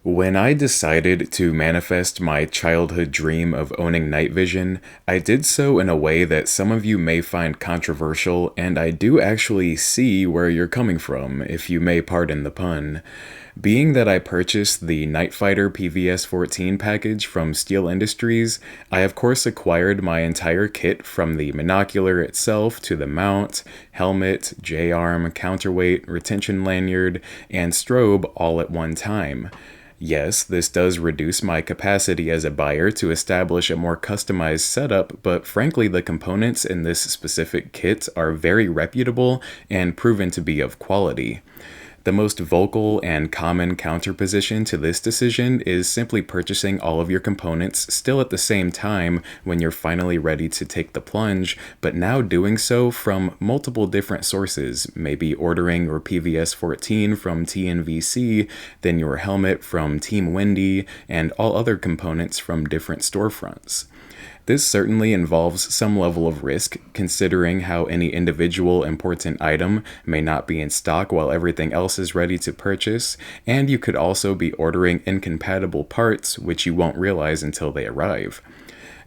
When I decided to manifest my childhood dream of owning night vision, I did so in a way that some of you may find controversial, and I do actually see where you're coming from, if you may pardon the pun. Being that I purchased the Night Fighter PVS-14 package from Steel Industries, I of course acquired my entire kit from the monocular itself to the mount, helmet, J-arm, counterweight, retention lanyard, and strobe all at one time. Yes, this does reduce my capacity as a buyer to establish a more customized setup, but frankly, the components in this specific kit are very reputable and proven to be of quality. The most vocal and common counterposition to this decision is simply purchasing all of your components still at the same time when you're finally ready to take the plunge, but now doing so from multiple different sources, maybe ordering your PVS-14 from TNVC, then your helmet from Team Wendy, and all other components from different storefronts. This certainly involves some level of risk, considering how any individual important item may not be in stock while everything else is ready to purchase, and you could also be ordering incompatible parts which you won't realize until they arrive.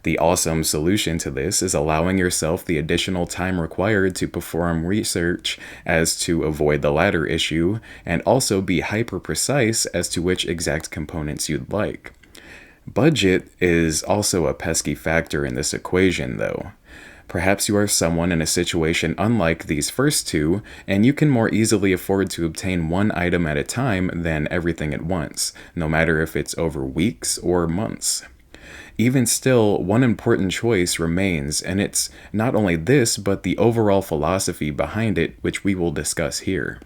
The awesome solution to this is allowing yourself the additional time required to perform research as to avoid the latter issue, and also be hyper precise as to which exact components you'd like. Budget is also a pesky factor in this equation, though. Perhaps you are someone in a situation unlike these first two, and you can more easily afford to obtain one item at a time than everything at once, no matter if it's over weeks or months. Even still, one important choice remains, and it's not only this, but the overall philosophy behind it, which we will discuss here.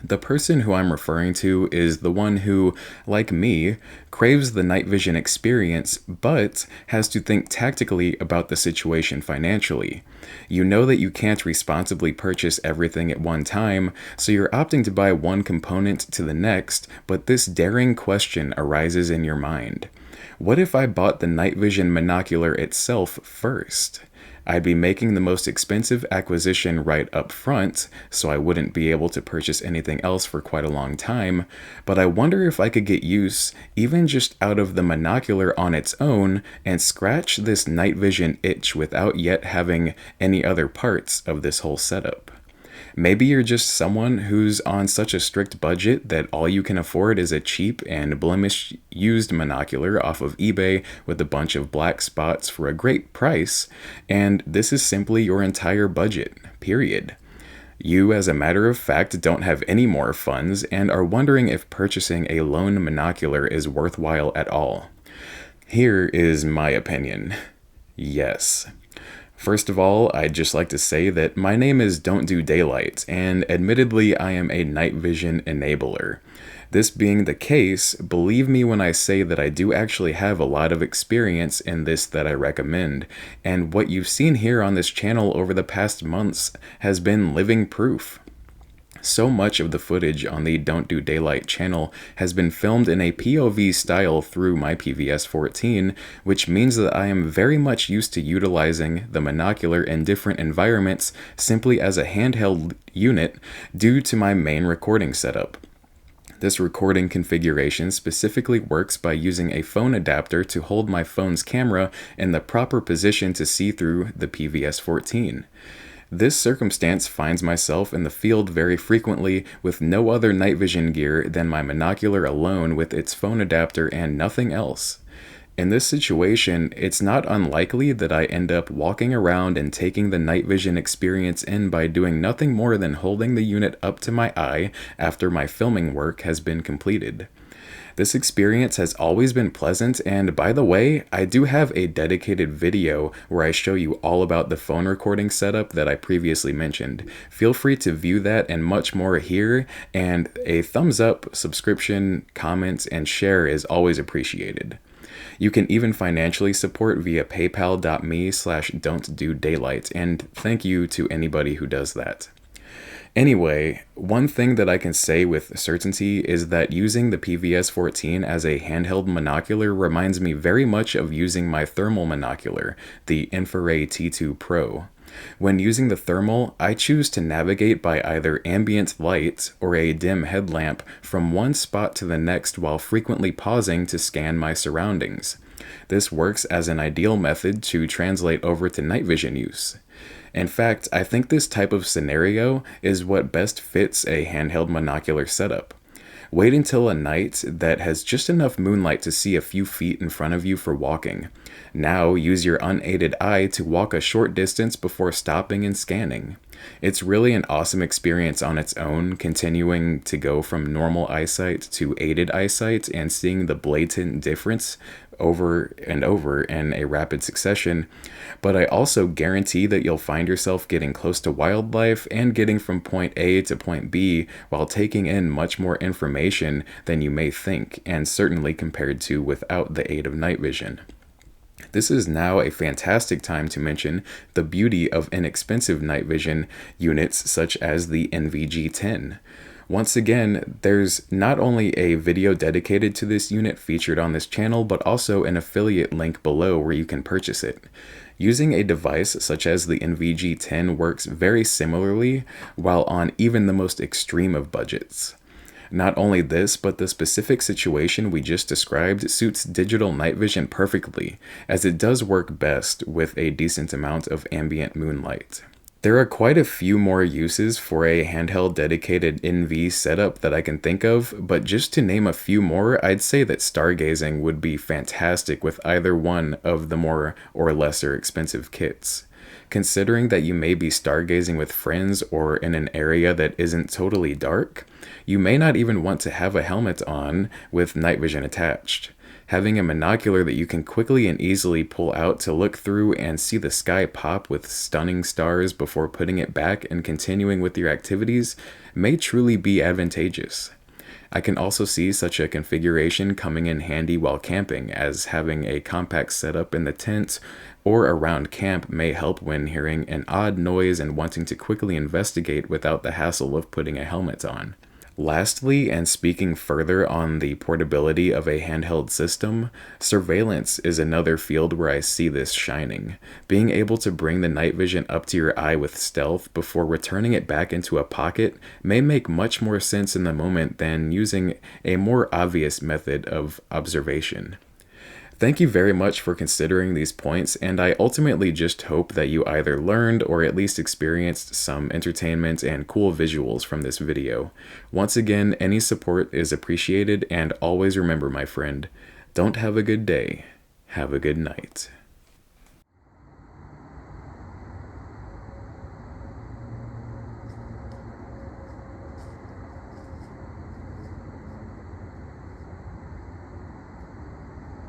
The person who I'm referring to is the one who, like me, craves the night vision experience, but has to think tactically about the situation financially. You know that you can't responsibly purchase everything at one time, so you're opting to buy one component to the next, but this daring question arises in your mind. What if I bought the night vision monocular itself first? I'd be making the most expensive acquisition right up front, so I wouldn't be able to purchase anything else for quite a long time, but I wonder if I could get use, even just out of the monocular on its own, and scratch this night vision itch without yet having any other parts of this whole setup. Maybe you're just someone who's on such a strict budget that all you can afford is a cheap and blemished used monocular off of eBay with a bunch of black spots for a great price, and this is simply your entire budget, period. You, as a matter of fact, don't have any more funds and are wondering if purchasing a lone monocular is worthwhile at all. Here is my opinion. Yes. First of all, I'd just like to say that my name is Don't Do Daylight, and admittedly I am a night vision enabler. This being the case, believe me when I say that I do actually have a lot of experience in this that I recommend, and what you've seen here on this channel over the past months has been living proof. So much of the footage on the Don't Do Daylight channel has been filmed in a POV style through my PVS-14, which means that I am very much used to utilizing the monocular in different environments simply as a handheld unit due to my main recording setup. This recording configuration specifically works by using a phone adapter to hold my phone's camera in the proper position to see through the PVS-14. This circumstance finds myself in the field very frequently with no other night vision gear than my monocular alone with its phone adapter and nothing else. In this situation, it's not unlikely that I end up walking around and taking the night vision experience in by doing nothing more than holding the unit up to my eye after my filming work has been completed. This experience has always been pleasant, and by the way, I do have a dedicated video where I show you all about the phone recording setup that I previously mentioned. Feel free to view that and much more here, and a thumbs up, subscription, comment, and share is always appreciated. You can even financially support via paypal.me/don'tdodaylight, and thank you to anybody who does that. Anyway, one thing that I can say with certainty is that using the PVS-14 as a handheld monocular reminds me very much of using my thermal monocular, the Infiray T2 Pro. When using the thermal, I choose to navigate by either ambient light or a dim headlamp from one spot to the next while frequently pausing to scan my surroundings. This works as an ideal method to translate over to night vision use. In fact, I think this type of scenario is what best fits a handheld monocular setup. Wait until a night that has just enough moonlight to see a few feet in front of you for walking. Now use your unaided eye to walk a short distance before stopping and scanning. It's really an awesome experience on its own, continuing to go from normal eyesight to aided eyesight and seeing the blatant difference over and over in a rapid succession, but I also guarantee that you'll find yourself getting close to wildlife and getting from point A to point B while taking in much more information than you may think, and certainly compared to without the aid of night vision. This is now a fantastic time to mention the beauty of inexpensive night vision units such as the NVG-10. Once again, there's not only a video dedicated to this unit featured on this channel, but also an affiliate link below where you can purchase it. Using a device such as the NVG-10 works very similarly while on even the most extreme of budgets. Not only this, but the specific situation we just described suits digital night vision perfectly, as it does work best with a decent amount of ambient moonlight. There are quite a few more uses for a handheld dedicated NV setup that I can think of, but just to name a few more, I'd say that stargazing would be fantastic with either one of the more or lesser expensive kits. Considering that you may be stargazing with friends or in an area that isn't totally dark, you may not even want to have a helmet on with night vision attached. Having a monocular that you can quickly and easily pull out to look through and see the sky pop with stunning stars before putting it back and continuing with your activities may truly be advantageous. I can also see such a configuration coming in handy while camping, as having a compact setup in the tent or around camp may help when hearing an odd noise and wanting to quickly investigate without the hassle of putting a helmet on. Lastly, and speaking further on the portability of a handheld system, surveillance is another field where I see this shining. Being able to bring the night vision up to your eye with stealth before returning it back into a pocket may make much more sense in the moment than using a more obvious method of observation. Thank you very much for considering these points, and I ultimately just hope that you either learned or at least experienced some entertainment and cool visuals from this video. Once again, any support is appreciated, and always remember, my friend, don't have a good day, have a good night.